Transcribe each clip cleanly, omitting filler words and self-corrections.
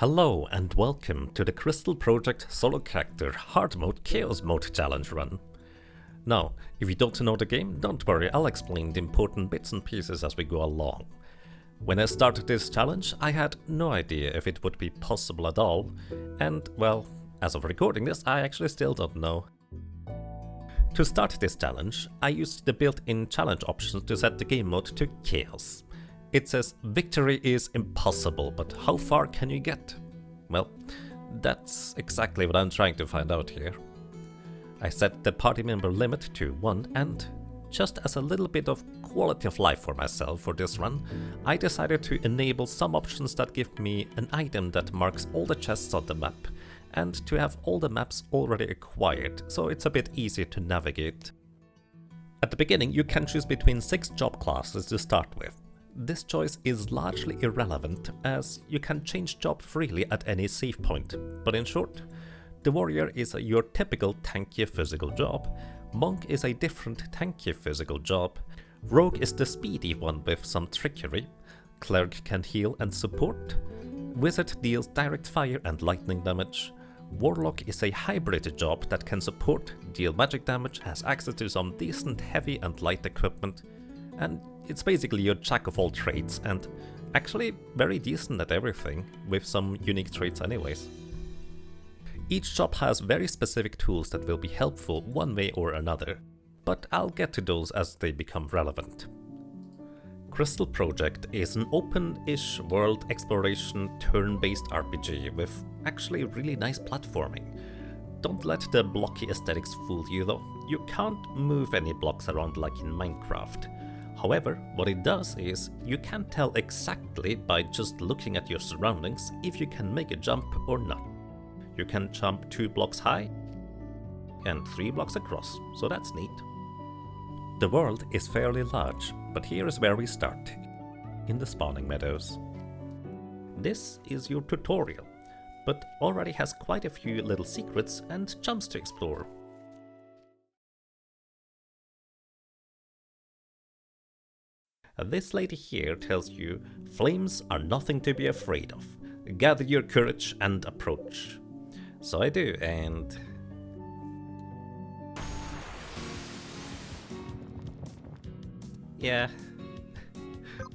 Hello and welcome to the Crystal Project solo character Hardmode Chaos Mode challenge run. Now, if you don't know the game, don't worry, I'll explain the important bits and pieces as we go along. When I started this challenge, I had no idea if it would be possible at all, and well, as of recording this, I actually still don't know. To start this challenge, I used the built-in challenge options to set the game mode to Chaos. It says victory is impossible, but how far can you get? Well, that's exactly what I'm trying to find out here. I set the party member limit to 1 and, just as a little bit of quality of life for myself for this run, I decided to enable some options that give me an item that marks all the chests on the map, and to have all the maps already acquired, so it's a bit easier to navigate. At the beginning you can choose between 6 job classes to start with. This choice is largely irrelevant, as you can change job freely at any save point, but in short, the warrior is your typical tanky physical job, monk is a different tanky physical job, rogue is the speedy one with some trickery, cleric can heal and support, wizard deals direct fire and lightning damage, warlock is a hybrid job that can support, deal magic damage, has access to some decent heavy and light equipment, and it's basically your jack of all trades and actually very decent at everything, with some unique traits anyways. Each job has very specific tools that will be helpful one way or another, but I'll get to those as they become relevant. Crystal Project is an open-ish world exploration turn-based RPG with actually really nice platforming. Don't let the blocky aesthetics fool you though, you can't move any blocks around like in Minecraft. However, what it does is, you can tell exactly by just looking at your surroundings if you can make a jump or not. You can jump 2 blocks high and 3 blocks across, so that's neat. The world is fairly large, but here is where we start, in the spawning meadows. This is your tutorial, but already has quite a few little secrets and jumps to explore. This lady here tells you, flames are nothing to be afraid of. Gather your courage and approach. So I do, and... yeah,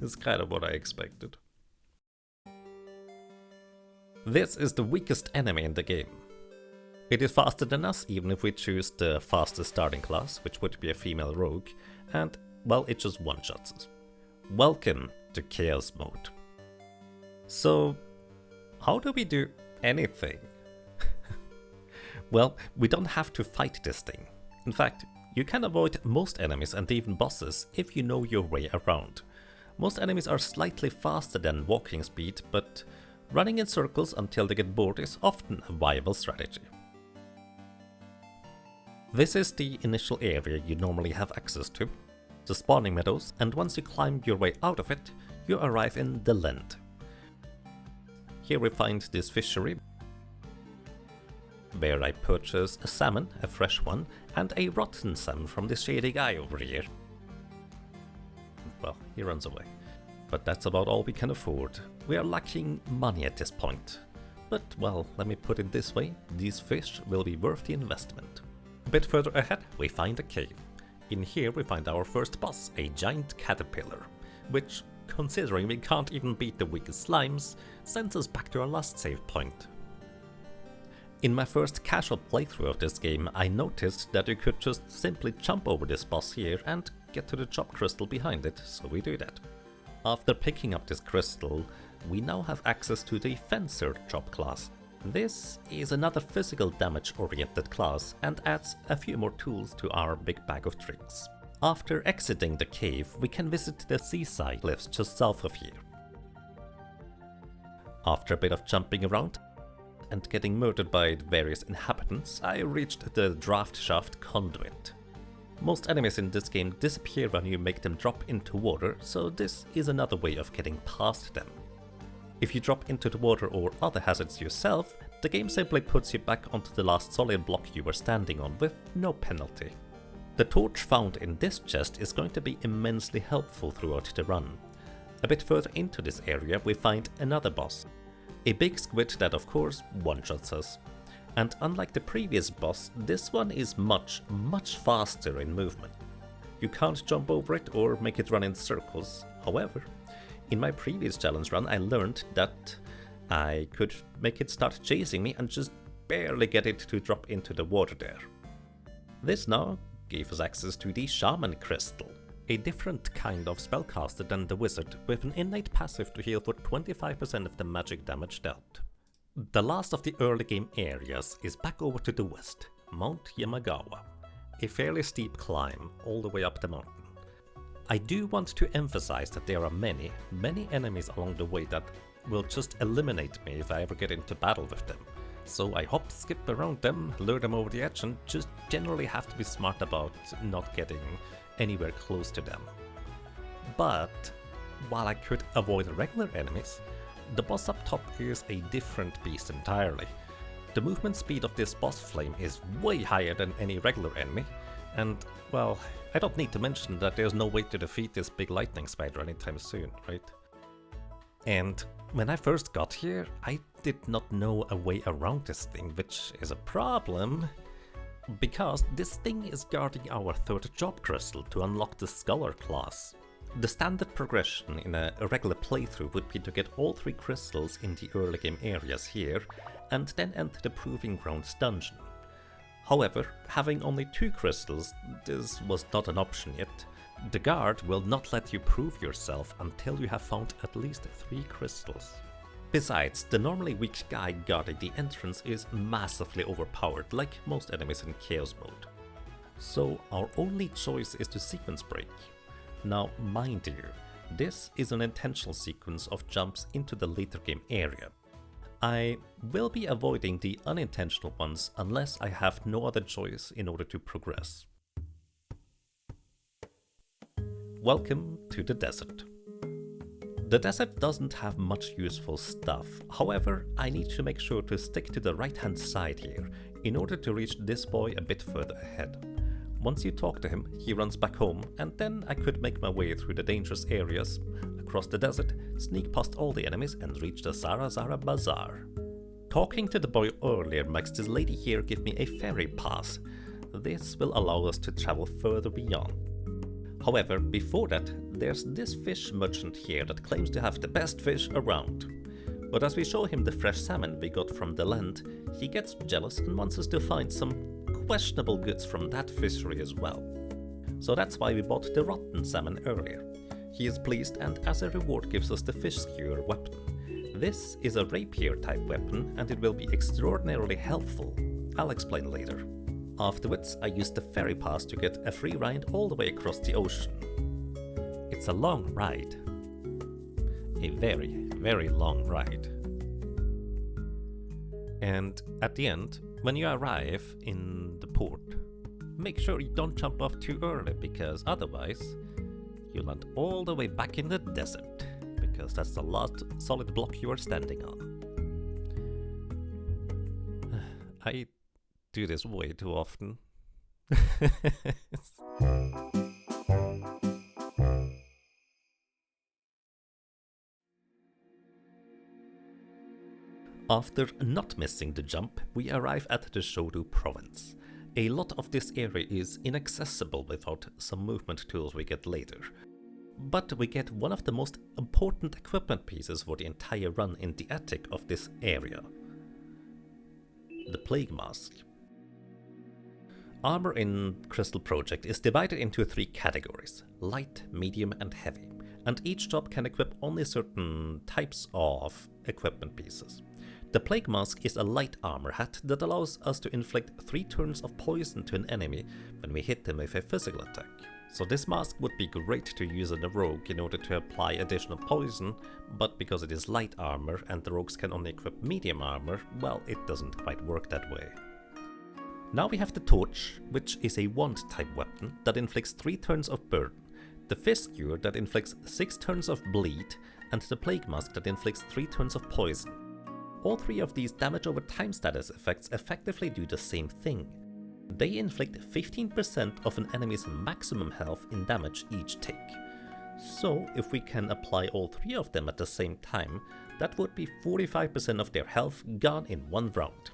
it's kind of what I expected. This is the weakest enemy in the game. It is faster than us, even if we choose the fastest starting class, which would be a female rogue, and, well, it just one-shots us. Welcome to Chaos Mode. So, how do we do anything? Well, we don't have to fight this thing. In fact, you can avoid most enemies and even bosses if you know your way around. Most enemies are slightly faster than walking speed, but running in circles until they get bored is often a viable strategy. This is the initial area you normally have access to, the spawning meadows, and once you climb your way out of it, you arrive in the learnend. Here we find this fishery, where I purchase a salmon, a fresh one, and a rotten salmon from this shady guy over here. Well, he runs away. But that's about all we can afford. We are lacking money at this point. But, well, let me put it this way, these fish will be worth the investment. A bit further ahead, we find a cave. In here we find our first boss, a giant caterpillar, which, considering we can't even beat the weakest slimes, sends us back to our last save point. In my first casual playthrough of this game, I noticed that you could just simply jump over this boss here and get to the job crystal behind it, so we do that. After picking up this crystal, we now have access to the Fencer job class. This is another physical damage oriented class and adds a few more tools to our big bag of tricks. After exiting the cave, we can visit the seaside cliffs just south of here. After a bit of jumping around and getting murdered by the various inhabitants, I reached the draft shaft conduit. Most enemies in this game disappear when you make them drop into water, so this is another way of getting past them. If you drop into the water or other hazards yourself, the game simply puts you back onto the last solid block you were standing on with no penalty. The torch found in this chest is going to be immensely helpful throughout the run. A bit further into this area we find another boss. A big squid that of course one-shots us. And unlike the previous boss, this one is much faster in movement. You can't jump over it or make it run in circles. However, in my previous challenge run I learned that I could make it start chasing me and just barely get it to drop into the water there. This now gave us access to the Shaman Crystal, a different kind of spellcaster than the wizard, with an innate passive to heal for 25% of the magic damage dealt. The last of the early game areas is back over to the west, Mount Yamagawa, a fairly steep climb all the way up the mountain. I do want to emphasize that there are many enemies along the way that will just eliminate me if I ever get into battle with them. So I hop, skip around them, lure them over the edge, and just generally have to be smart about not getting anywhere close to them. But while I could avoid regular enemies, the boss up top is a different beast entirely. The movement speed of this boss flame is way higher than any regular enemy, and well, I don't need to mention that there's no way to defeat this big lightning spider anytime soon, right? And when I first got here, I did not know a way around this thing, which is a problem, because this thing is guarding our third job crystal to unlock the Scholar class. The standard progression in a regular playthrough would be to get all 3 crystals in the early game areas here, and then enter the Proving Grounds dungeon. However, having only 2 crystals, this was not an option yet. The guard will not let you prove yourself until you have found at least 3 crystals. Besides, the normally weak guy guarding the entrance is massively overpowered, like most enemies in Chaos Mode. So our only choice is to sequence break. Now mind you, this is an intentional sequence of jumps into the later game area. I will be avoiding the unintentional ones unless I have no other choice in order to progress. Welcome to the desert. The desert doesn't have much useful stuff, however I need to make sure to stick to the right hand side here in order to reach this boy a bit further ahead. Once you talk to him, he runs back home, and then I could make my way through the dangerous areas, across the desert, sneak past all the enemies and reach the Zara Bazaar. Talking to the boy earlier makes this lady here give me a ferry pass. This will allow us to travel further beyond. However, before that, there's this fish merchant here that claims to have the best fish around. But as we show him the fresh salmon we got from the land, he gets jealous and wants us to find some questionable goods from that fishery as well. So that's why we bought the rotten salmon earlier. He is pleased and as a reward gives us the fish skewer weapon. This is a rapier type weapon and it will be extraordinarily helpful. I'll explain later. Afterwards, I used the ferry pass to get a free ride all the way across the ocean. It's a long ride. A very long ride. And at the end, when you arrive in the port, make sure you don't jump off too early, because otherwise you land all the way back in the desert, because that's the last solid block you are standing on. I do this way too often. After not missing the jump, we arrive at the Shodu province. A lot of this area is inaccessible without some movement tools we get later. But we get one of the most important equipment pieces for the entire run in the attic of this area. The Plague Mask. Armor in Crystal Project is divided into 3 categories: light, medium and heavy, and each job can equip only certain types of equipment pieces. The Plague Mask is a light armor hat that allows us to inflict 3 turns of poison to an enemy when we hit them with a physical attack. So this mask would be great to use on a rogue in order to apply additional poison, but because it is light armor and the rogues can only equip medium armor, well, it doesn't quite work that way. Now we have the Torch, which is a wand type weapon that inflicts 3 turns of burn, the Fist Skewer that inflicts 6 turns of bleed, and the Plague Mask that inflicts 3 turns of poison. All 3 of these damage over time status effects effectively do the same thing. They inflict 15% of an enemy's maximum health in damage each take. So if we can apply all 3 of them at the same time, That would be 45% of their health gone in one round.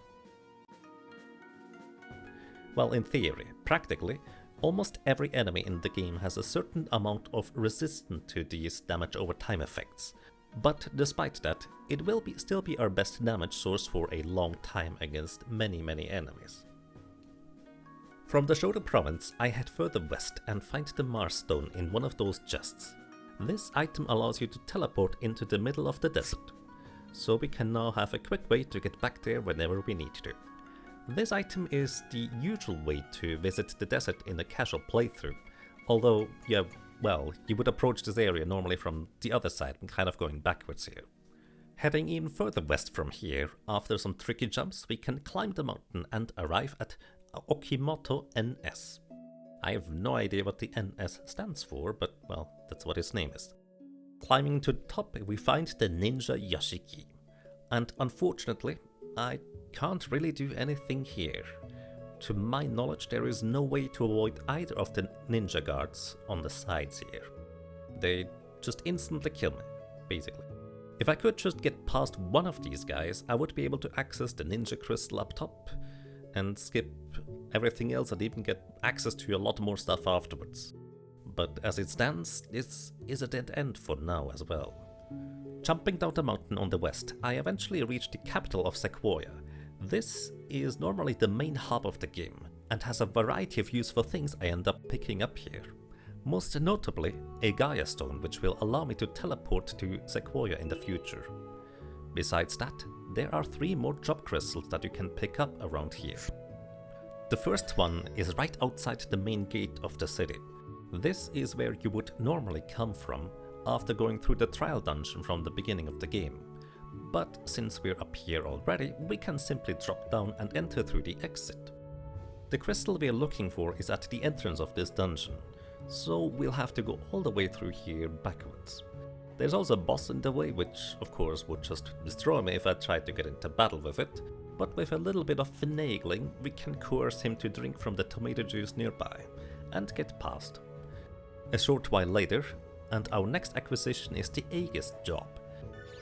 Well, in theory, practically, almost every enemy in the game has a certain amount of resistance to these damage over time effects. But despite that, it will still be our best damage source for a long time against many enemies. From the Shoto province, I head further west and find the Mars stone in one of those chests. This item allows you to teleport into the middle of the desert, so we can now have a quick way to get back there whenever we need to. This item is the usual way to visit the desert in a casual playthrough, although, yeah, well, you would approach this area normally from the other side and kind of going backwards here. Heading even further west from here, after some tricky jumps, we can climb the mountain and arrive at Okimoto NS. I have no idea what the NS stands for, but well, that's what its name is. Climbing to the top, we find the Ninja Yashiki, and unfortunately, I can't really do anything here. To my knowledge, there is no way to avoid either of the ninja guards on the sides here. They just instantly kill me, basically. If I could just get past one of these guys, I would be able to access the ninja crystal up top and skip everything else and even get access to a lot more stuff afterwards. But as it stands, this is a dead end for now as well. Jumping down the mountain on the west, I eventually reach the capital of Sequoia. This is normally the main hub of the game, and has a variety of useful things I end up picking up here. Most notably, a Gaia stone which will allow me to teleport to Sequoia in the future. Besides that, there are 3 more drop crystals that you can pick up around here. The first one is right outside the main gate of the city. This is where you would normally come from after going through the trial dungeon from the beginning of the game. But since we're up here already, we can simply drop down and enter through the exit. The crystal we're looking for is at the entrance of this dungeon, so we'll have to go all the way through here backwards. There's also a boss in the way, which of course would just destroy me if I tried to get into battle with it, but with a little bit of finagling, we can coerce him to drink from the tomato juice nearby, and get past. A short while later, and our next acquisition is the Aegis job.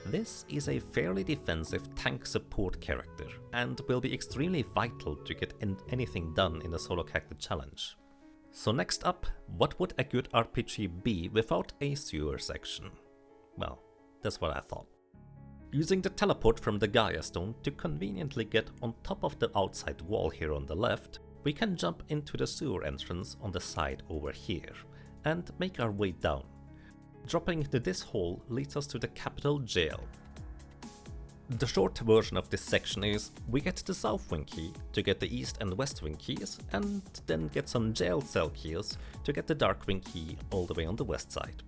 This is a fairly defensive tank support character, and will be extremely vital to get anything done in the solo character challenge. So next up, what would a good RPG be without a sewer section? Well, that's what I thought. Using the teleport from the Gaia stone to conveniently get on top of the outside wall here on the left, we can jump into the sewer entrance on the side over here, and make our way down. Dropping into this hole leads us to the capital jail. The short version of this section is, we get the south wing key to get the east and west wing keys, and then get some jail cell keys to get the dark wing key all the way on the west side.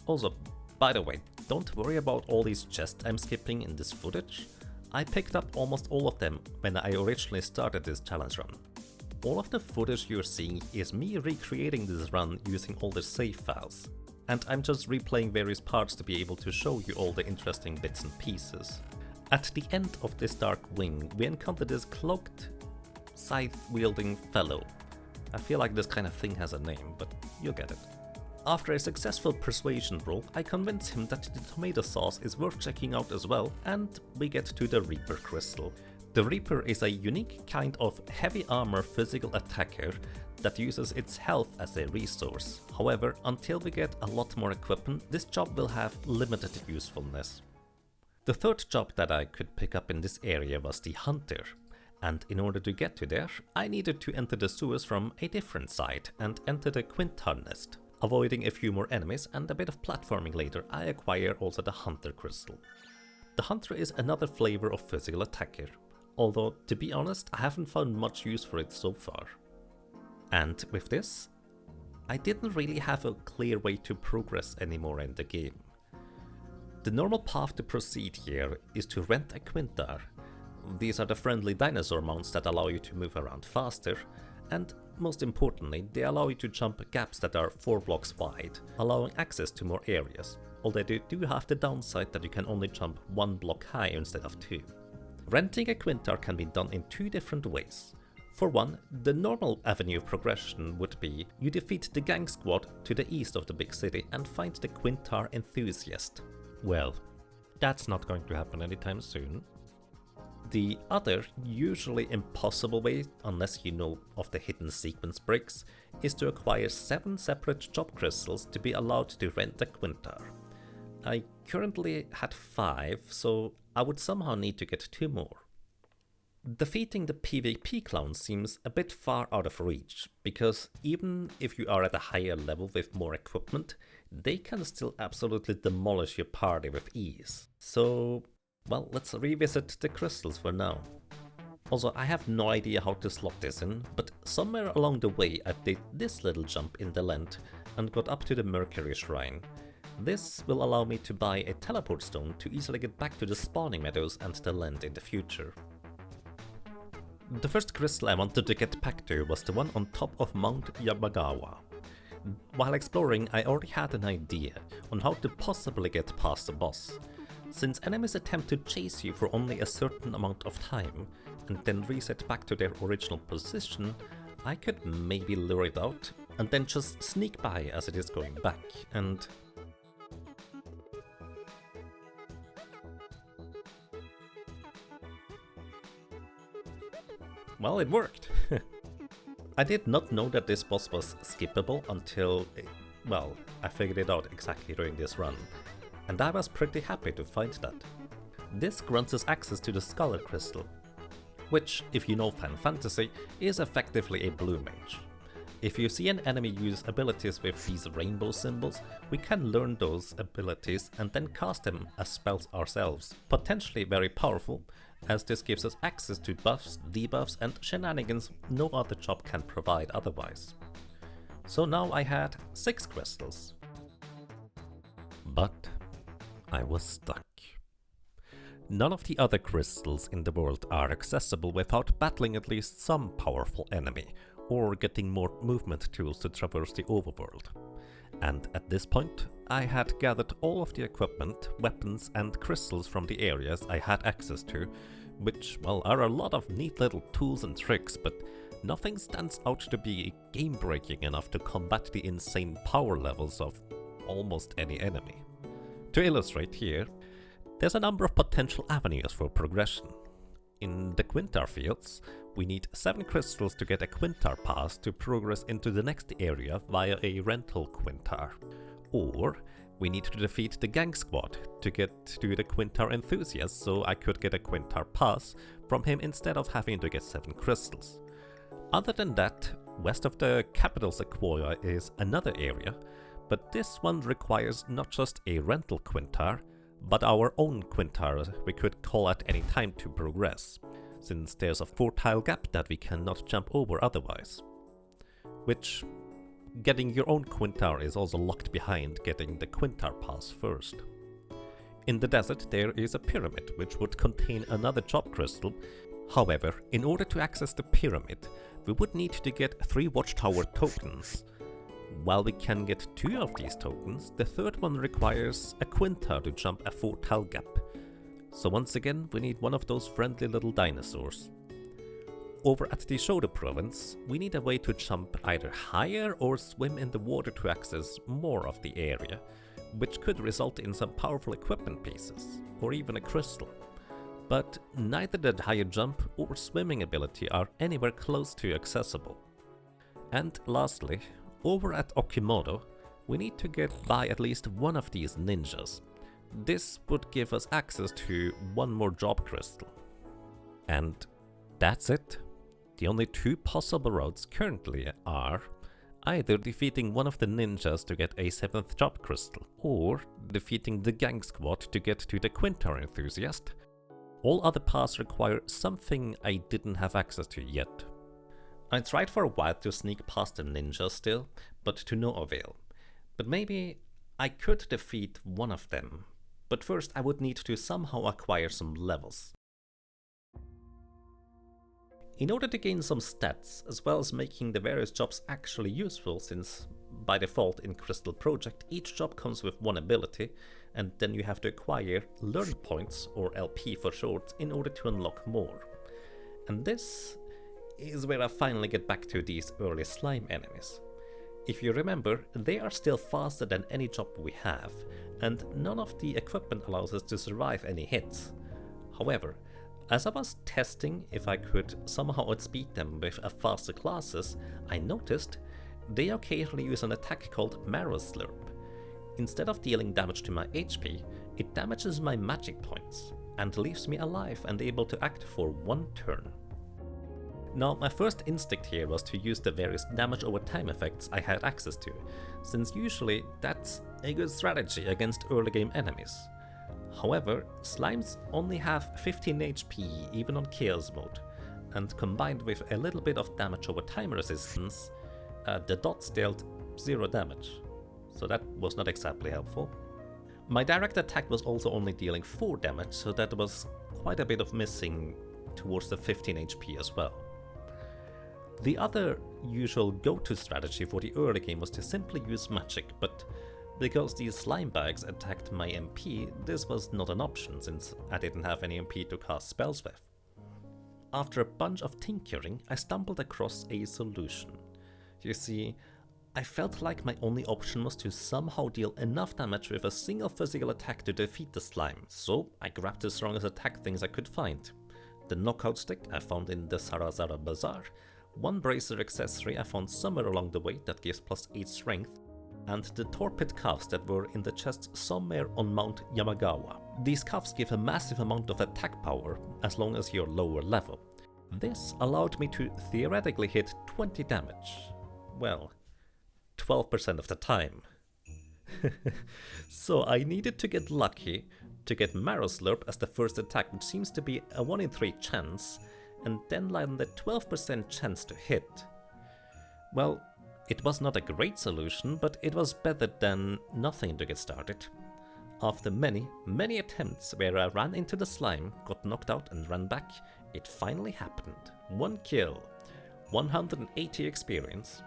Also, by the way, don't worry about all these chests I'm skipping in this footage. I picked up almost all of them when I originally started this challenge run. All of the footage you're seeing is me recreating this run using all the save files. And I'm just replaying various parts to be able to show you all the interesting bits and pieces. At the end of this dark wing, we encounter this cloaked, scythe-wielding fellow. I feel like this kind of thing has a name, but you'll get it. After a successful persuasion roll, I convince him that the tomato sauce is worth checking out as well, and we get to the Reaper crystal. The Reaper is a unique kind of heavy armor physical attacker that uses its health as a resource. However, until we get a lot more equipment, this job will have limited usefulness. The third job that I could pick up in this area was the Hunter, and in order to get to there, I needed to enter the sewers from a different side and enter the Quintar nest. Avoiding a few more enemies and a bit of platforming later, I acquire also the Hunter crystal. The Hunter is another flavor of physical attacker, although to be honest, I haven't found much use for it so far. And with this, I didn't really have a clear way to progress anymore in the game. The normal path to proceed here is to rent a Quintar. These are the friendly dinosaur mounts that allow you to move around faster, and most importantly, they allow you to jump gaps that are 4 blocks wide, allowing access to more areas, although they do have the downside that you can only jump 1 block high instead of 2. Renting a Quintar can be done in 2 different ways. For one, the normal avenue of progression would be you defeat the gang squad to the east of the big city and find the Quintar enthusiast. Well, that's not going to happen anytime soon. The other, usually impossible way, unless you know of the hidden sequence breaks, is to acquire 7 separate job crystals to be allowed to rent a quintar. I currently had 5, so I would somehow need to get 2 more. Defeating the PvP clown seems a bit far out of reach, because even if you are at a higher level with more equipment, they can still absolutely demolish your party with ease. So, well, let's revisit the crystals for now. Also, I have no idea how to slot this in, but somewhere along the way I did this little jump in the land and got up to the Mercury Shrine. This will allow me to buy a teleport stone to easily get back to the spawning meadows and the land in the future. The first crystal I wanted to get back to was the one on top of Mount Yamagawa. While exploring, I already had an idea on how to possibly get past the boss. Since enemies attempt to chase you for only a certain amount of time and then reset back to their original position, I could maybe lure it out and then just sneak by as it is going back, and well, it worked! I did not know that this boss was skippable until, well, I figured it out exactly during this run, and I was pretty happy to find that. This grants us access to the Scholar Crystal, which, if you know Final Fantasy, is effectively a blue mage. If you see an enemy use abilities with these rainbow symbols, we can learn those abilities and then cast them as spells ourselves, potentially very powerful, as this gives us access to buffs, debuffs and shenanigans no other job can provide otherwise. So now I had 6 crystals. But I was stuck. None of the other crystals in the world are accessible without battling at least some powerful enemy, or getting more movement tools to traverse the overworld. And at this point, I had gathered all of the equipment, weapons and crystals from the areas I had access to, which, well, are a lot of neat little tools and tricks, but nothing stands out to be game-breaking enough to combat the insane power levels of almost any enemy. To illustrate here, there's a number of potential avenues for progression. In the Quintar fields, we need 7 crystals to get a Quintar pass to progress into the next area via a rental Quintar. Or we need to defeat the gang squad to get to the Quintar enthusiast so I could get a Quintar pass from him instead of having to get 7 crystals. Other than that, west of the capital Sequoia is another area, but this one requires not just a rental Quintar, but our own Quintar we could call at any time to progress, since there's a 4-tile gap that we cannot jump over otherwise. Which, getting your own Quintar is also locked behind getting the Quintar pass first. In the desert there is a pyramid which would contain another job crystal. However, in order to access the pyramid, we would need to get 3 watchtower tokens. While we can get 2 of these tokens, the third one requires a Quintar to jump a 4-tile gap. So once again, we need one of those friendly little dinosaurs. Over at the Shodo province, we need a way to jump either higher or swim in the water to access more of the area, which could result in some powerful equipment pieces, or even a crystal. But neither the higher jump or swimming ability are anywhere close to accessible. And lastly, over at Okimoto, we need to get by at least one of these ninjas. This would give us access to 1 more job crystal. And that's it. The only 2 possible routes currently are either defeating one of the ninjas to get a 7th job crystal, or defeating the gang squad to get to the Quintar enthusiast. All other paths require something I didn't have access to yet. I tried for a while to sneak past the ninja still, but to no avail. But maybe I could defeat one of them, but first I would need to somehow acquire some levels. In order to gain some stats, as well as making the various jobs actually useful, since by default in Crystal Project each job comes with 1 ability, and then you have to acquire learn points, or LP for short, in order to unlock more. And this is where I finally get back to these early slime enemies. If you remember, they are still faster than any job we have, and none of the equipment allows us to survive any hits. However, as I was testing if I could somehow outspeed them with faster classes, I noticed they occasionally use an attack called Marrow Slurp. Instead of dealing damage to my HP, it damages my magic points, and leaves me alive and able to act for 1 turn. Now, my first instinct here was to use the various damage over time effects I had access to, since usually that's a good strategy against early game enemies. However, slimes only have 15 HP even on Chaos mode, and combined with a little bit of damage over time resistance, the dots dealt 0 damage, so that was not exactly helpful. My direct attack was also only dealing 4 damage, so that was quite a bit of missing towards the 15 HP as well. The other usual go-to strategy for the early game was to simply use magic, but because these slime bags attacked my MP, this was not an option since I didn't have any MP to cast spells with. After a bunch of tinkering, I stumbled across a solution. You see, I felt like my only option was to somehow deal enough damage with a single physical attack to defeat the slime, so I grabbed the strongest attack things I could find. The knockout stick I found in the Sarazara Bazaar, one bracer accessory I found somewhere along the way that gives +8 strength, and the torpid cuffs that were in the chest somewhere on Mount Yamagawa. These cuffs give a massive amount of attack power as long as you're lower level. This allowed me to theoretically hit 20 damage. Well, 12% of the time. So I needed to get lucky to get Marrow Slurp as the first attack, which seems to be a 1 in 3 chance, and then land the 12% chance to hit. Well, it was not a great solution, but it was better than nothing to get started. After many attempts where I ran into the slime, got knocked out and ran back, it finally happened. 1 kill, 180 experience,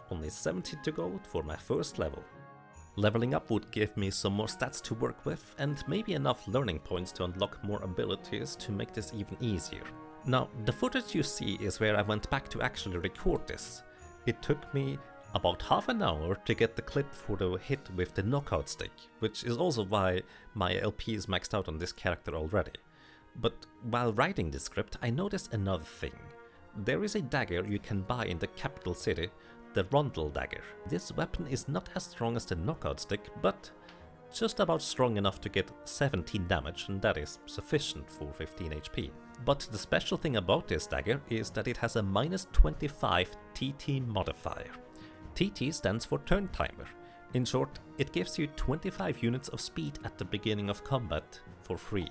only 70 to go for my first level. Leveling up would give me some more stats to work with and maybe enough learning points to unlock more abilities to make this even easier. Now, the footage you see is where I went back to actually record this. It took me about half an hour to get the clip for the hit with the knockout stick, which is also why my LP is maxed out on this character already. But while writing this script, I noticed another thing. There is a dagger you can buy in the capital city, the Rondel dagger. This weapon is not as strong as the knockout stick, but just about strong enough to get 17 damage, and that is sufficient for 15 HP. But the special thing about this dagger is that it has a -25 TT modifier. TT stands for turn timer. In short, it gives you 25 units of speed at the beginning of combat for free,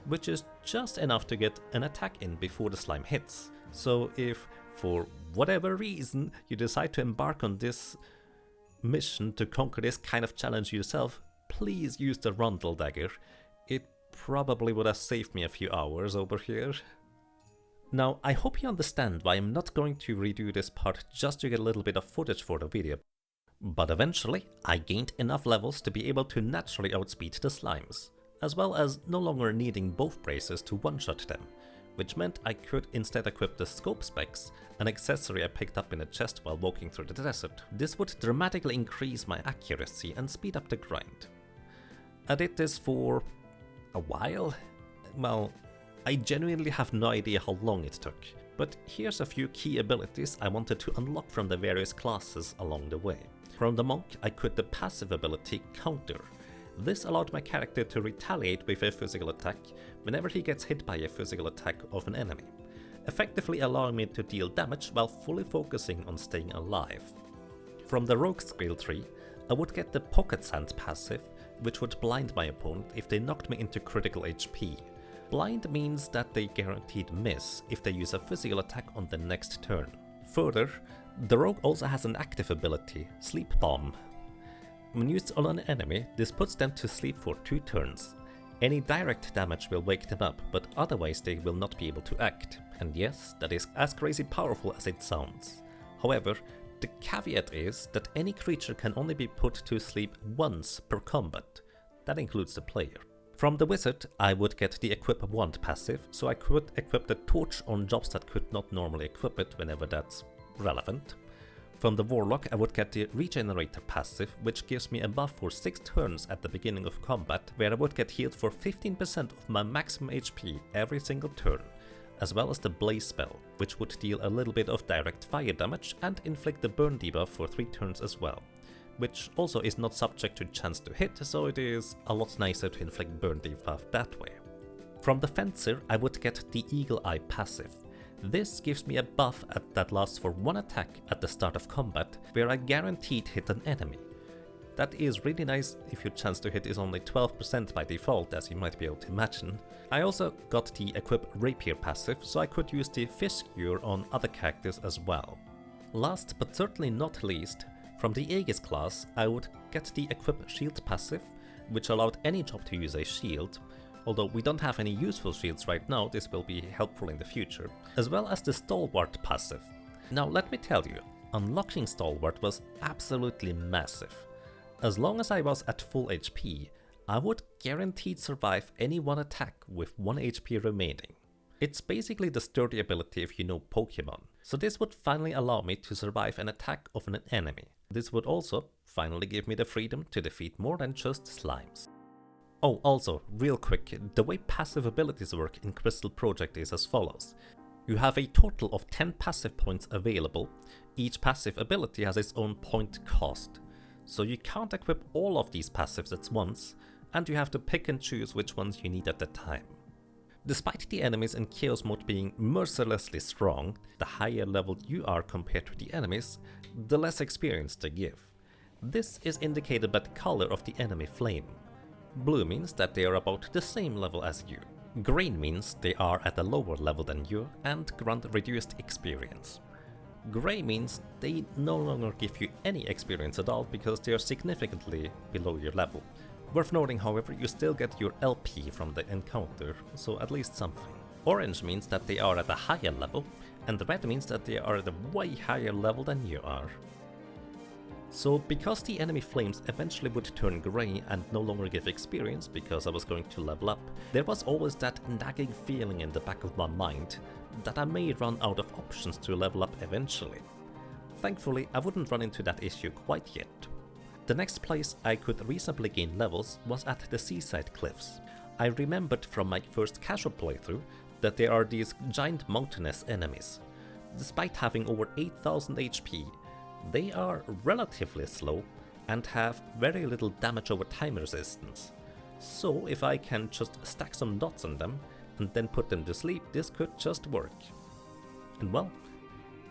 which is just enough to get an attack in before the slime hits. So if, for whatever reason, you decide to embark on this mission to conquer this kind of challenge yourself, please use the Rondel dagger. It probably would have saved me a few hours over here. Now, I hope you understand why I'm not going to redo this part just to get a little bit of footage for the video. But eventually, I gained enough levels to be able to naturally outspeed the slimes, as well as no longer needing both braces to one-shot them, which meant I could instead equip the scope specs, an accessory I picked up in a chest while walking through the desert. This would dramatically increase my accuracy and speed up the grind. I did this for a while. Well, I genuinely have no idea how long it took, but here's a few key abilities I wanted to unlock from the various classes along the way. From the monk, I could the passive ability Counter. This allowed my character to retaliate with a physical attack whenever he gets hit by a physical attack of an enemy, effectively allowing me to deal damage while fully focusing on staying alive. From the rogue skill tree, I would get the Pocket Sand passive, which would blind my opponent if they knocked me into critical HP. Blind means that they guaranteed miss if they use a physical attack on the next turn. Further, the rogue also has an active ability, Sleep Bomb. When used on an enemy, this puts them to sleep for 2 turns. Any direct damage will wake them up, but otherwise they will not be able to act. And yes, that is as crazy powerful as it sounds. However, the caveat is that any creature can only be put to sleep once per combat. That includes the player. From the wizard, I would get the Equip Wand passive, so I could equip the torch on jobs that could not normally equip it whenever that's relevant. From the Warlock I would get the Regenerator passive, which gives me a buff for 6 turns at the beginning of combat, where I would get healed for 15% of my maximum HP every single turn, as well as the Blaze spell, which would deal a little bit of direct fire damage and inflict the burn debuff for 3 turns as well, which also is not subject to chance to hit, so it is a lot nicer to inflict burn debuff that way. From the Fencer I would get the Eagle Eye passive. This gives me a buff that lasts for 1 attack at the start of combat, where I guaranteed hit an enemy. That is really nice if your chance to hit is only 12% by default, as you might be able to imagine. I also got the Equip Rapier passive, so I could use the Fish Skewer on other characters as well. Last but certainly not least, from the Aegis class I would get the Equip Shield passive, which allowed any job to use a shield. Although we don't have any useful shields right now, this will be helpful in the future, as well as the Stalwart passive. Now let me tell you, unlocking Stalwart was absolutely massive. As long as I was at full HP, I would guaranteed survive any one attack with 1 HP remaining. It's basically the sturdy ability if you know Pokemon, so this would finally allow me to survive an attack of an enemy. This would also finally give me the freedom to defeat more than just slimes. Oh, also, real quick, the way passive abilities work in Crystal Project is as follows. You have a total of 10 passive points available. Each passive ability has its own point cost, so you can't equip all of these passives at once, and you have to pick and choose which ones you need at the time. Despite the enemies in Chaos Mode being mercilessly strong, the higher level you are compared to the enemies, the less experience they give. This is indicated by the color of the enemy flame. Blue means that they are about the same level as you. Green means they are at a lower level than you and grant reduced experience. Grey means they no longer give you any experience at all because they are significantly below your level. Worth noting, however, you still get your LP from the encounter, so at least something. Orange means that they are at a higher level, and red means that they are at a way higher level than you are. So because the enemy flames eventually would turn grey and no longer give experience because I was going to level up, there was always that nagging feeling in the back of my mind that I may run out of options to level up eventually. Thankfully, I wouldn't run into that issue quite yet. The next place I could reasonably gain levels was at the Seaside Cliffs. I remembered from my first casual playthrough that there are these giant mountainous enemies. Despite having over 8000 HP, they are relatively slow and have very little damage over time resistance. So if I can just stack some dots on them and then put them to sleep, this could just work. And well,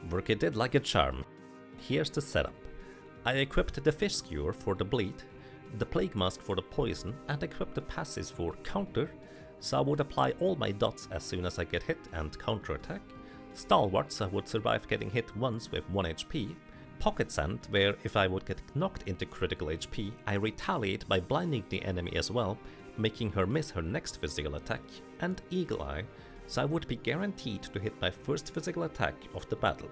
work it did like a charm. Here's the setup. I equipped the Fish Skewer for the bleed, the Plague Mask for the poison, and equipped the passives for counter, so I would apply all my dots as soon as I get hit and counterattack. Stalwart, so I would survive getting hit once with 1 HP. Pocket Sand, where if I would get knocked into critical HP, I retaliate by blinding the enemy as well, making her miss her next physical attack. And Eagle Eye, so I would be guaranteed to hit my first physical attack of the battle.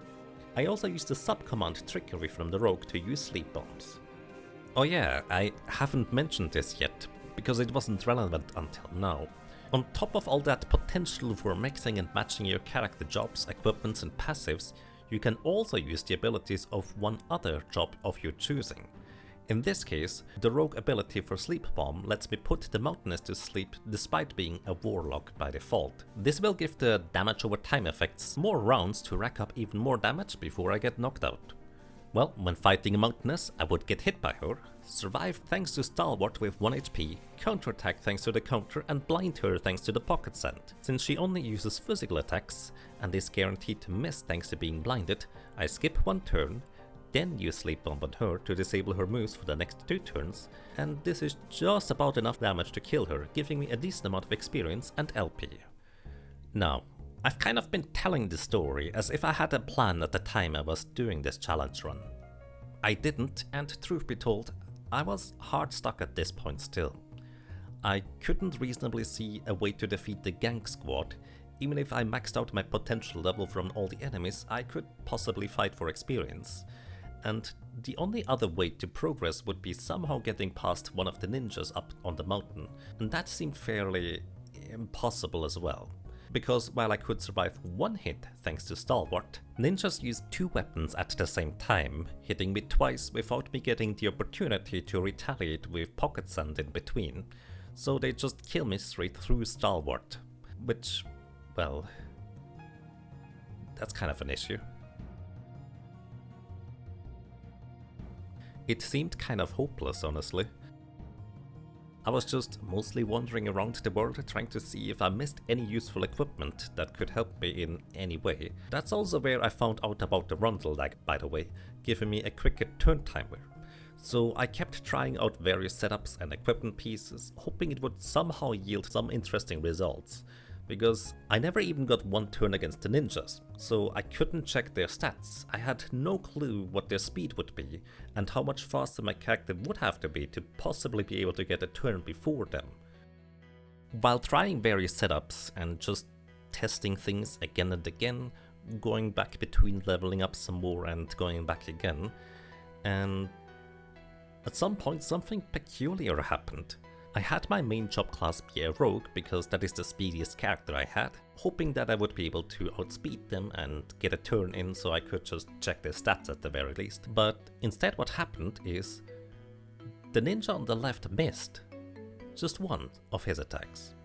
I also used the sub-command Trickery from the Rogue to use Sleep Bombs. Oh yeah, I haven't mentioned this yet, because it wasn't relevant until now. On top of all that potential for mixing and matching your character jobs, equipments and passives, you can also use the abilities of one other job of your choosing. In this case, the Rogue ability for Sleep Bomb lets me put the Mountainous to sleep despite being a Warlock by default. This will give the damage over time effects more rounds to rack up even more damage before I get knocked out. Well, when fighting a Mountainous, I would get hit by her, survive thanks to Stalwart with 1 HP, counterattack thanks to the counter, and blind her thanks to the Pocket Sand. Since she only uses physical attacks, and is guaranteed to miss thanks to being blinded, I skip 1 turn, then use Sleep Bomb on her to disable her moves for the next 2 turns, and this is just about enough damage to kill her, giving me a decent amount of experience and LP. Now, I've kind of been telling this story as if I had a plan at the time I was doing this challenge run. I didn't, and truth be told, I was hard stuck at this point still. I couldn't reasonably see a way to defeat the Gang Squad. Even if I maxed out my potential level from all the enemies, I could possibly fight for experience. And the only other way to progress would be somehow getting past one of the ninjas up on the mountain, and that seemed fairly impossible as well. Because while I could survive one hit thanks to Stalwart, ninjas used two weapons at the same time, hitting me twice without me getting the opportunity to retaliate with pocket sand in between, so they just kill me straight through Stalwart, which, well, that's kind of an issue. It seemed kind of hopeless, honestly. I was just mostly wandering around the world trying to see if I missed any useful equipment that could help me in any way. That's also where I found out about the rundle lag, by the way, giving me a quicker turn timer. So I kept trying out various setups and equipment pieces, hoping it would somehow yield some interesting results. Because I never even got one turn against the ninjas, so I couldn't check their stats. I had no clue what their speed would be, and how much faster my character would have to be to possibly be able to get a turn before them. While trying various setups and just testing things again and again, going back between leveling up some more and going back again, and at some point something peculiar happened. I had my main job class be a rogue because that is the speediest character I had, hoping that I would be able to outspeed them and get a turn in so I could just check their stats at the very least. But instead what happened is the ninja on the left missed just one of his attacks.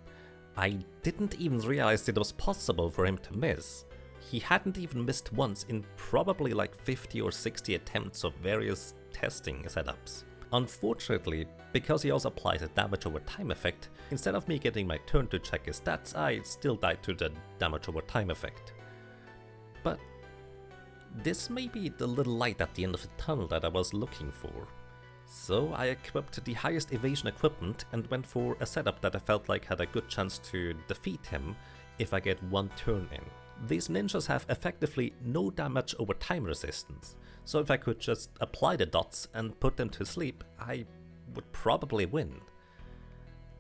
I didn't even realize it was possible for him to miss. He hadn't even missed once in probably like 50 or 60 attempts of various testing setups. Unfortunately, because he also applied a damage over time effect, instead of me getting my turn to check his stats, I still died to the damage over time effect. But this may be the little light at the end of the tunnel that I was looking for. So I equipped the highest evasion equipment and went for a setup that I felt like had a good chance to defeat him if I get one turn in. These ninjas have effectively no damage over time resistance, so if I could just apply the dots and put them to sleep, I would probably win.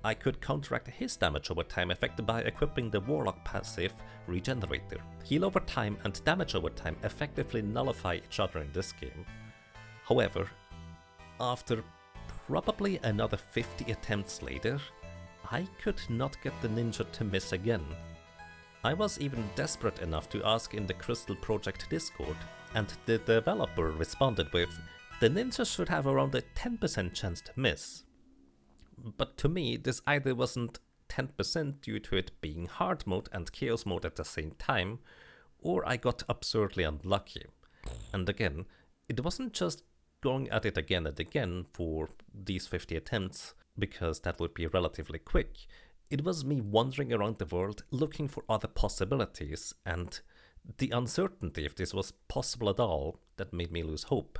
I could counteract his damage over time effect by equipping the Warlock passive Regenerator. Heal over time and damage over time effectively nullify each other in this game. However, after probably another 50 attempts later, I could not get the ninja to miss again. I was even desperate enough to ask in the Crystal Project Discord, and the developer responded with, "The ninja should have around a 10% chance to miss." But to me, this either wasn't 10% due to it being hard mode and chaos mode at the same time, or I got absurdly unlucky. And again, it wasn't just going at it again and again for these 50 attempts, because that would be relatively quick. It was me wandering around the world looking for other possibilities, and the uncertainty if this was possible at all that made me lose hope.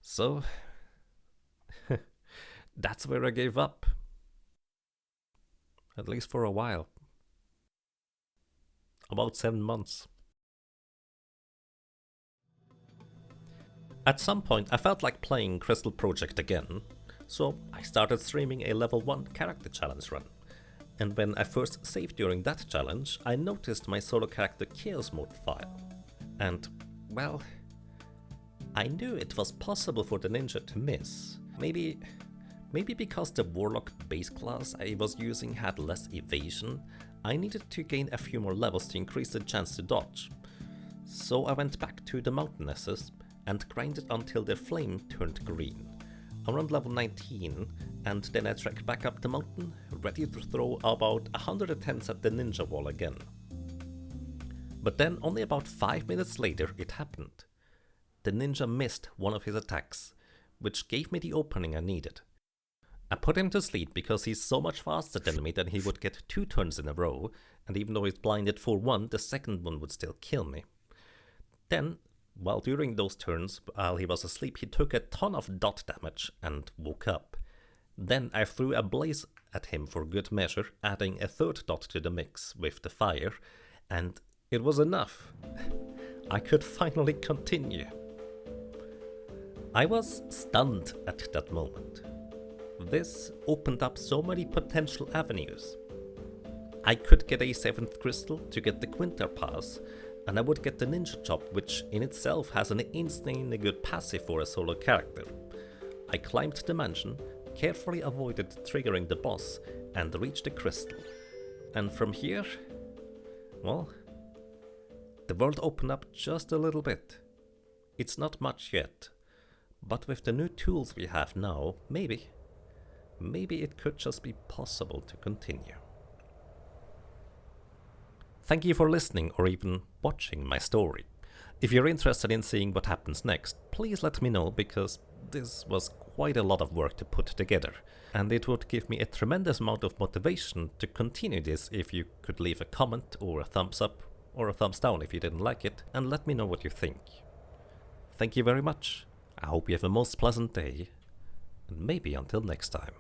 So that's where I gave up. At least for a while. About 7 months. At some point I felt like playing Crystal Project again, so I started streaming a level 1 character challenge run. And when I first saved during that challenge, I noticed my solo character Chaos Mode file. And, well, I knew it was possible for the ninja to miss. Maybe because the Warlock base class I was using had less evasion, I needed to gain a few more levels to increase the chance to dodge. So I went back to the Mountainesses and grinded until their flame turned green. Around level 19, and then I trekked back up the mountain, ready to throw about 100 attempts at the ninja wall again. But then only about 5 minutes later it happened. The ninja missed one of his attacks, which gave me the opening I needed. I put him to sleep because he's so much faster than me that he would get 2 turns in a row, and even though he's blinded for 1, the second one would still kill me. Then, while during those turns, while he was asleep, he took a ton of dot damage and woke up. Then I threw a blaze at him for good measure, adding a 3rd dot to the mix with the fire, and it was enough. I could finally continue. I was stunned at that moment. This opened up so many potential avenues. I could get a 7th crystal to get the Quinter pass, and I would get the ninja job, which in itself has an insanely good passive for a solo character. I climbed the mansion, carefully avoided triggering the boss, and reached the crystal. And from here, well, the world opened up just a little bit. It's not much yet, but with the new tools we have now, maybe it could just be possible to continue. Thank you for listening or even watching my story. If you're interested in seeing what happens next, please let me know, because this was quite a lot of work to put together, and it would give me a tremendous amount of motivation to continue this if you could leave a comment or a thumbs up or a thumbs down if you didn't like it, and let me know what you think. Thank you very much. I hope you have a most pleasant day, and maybe until next time.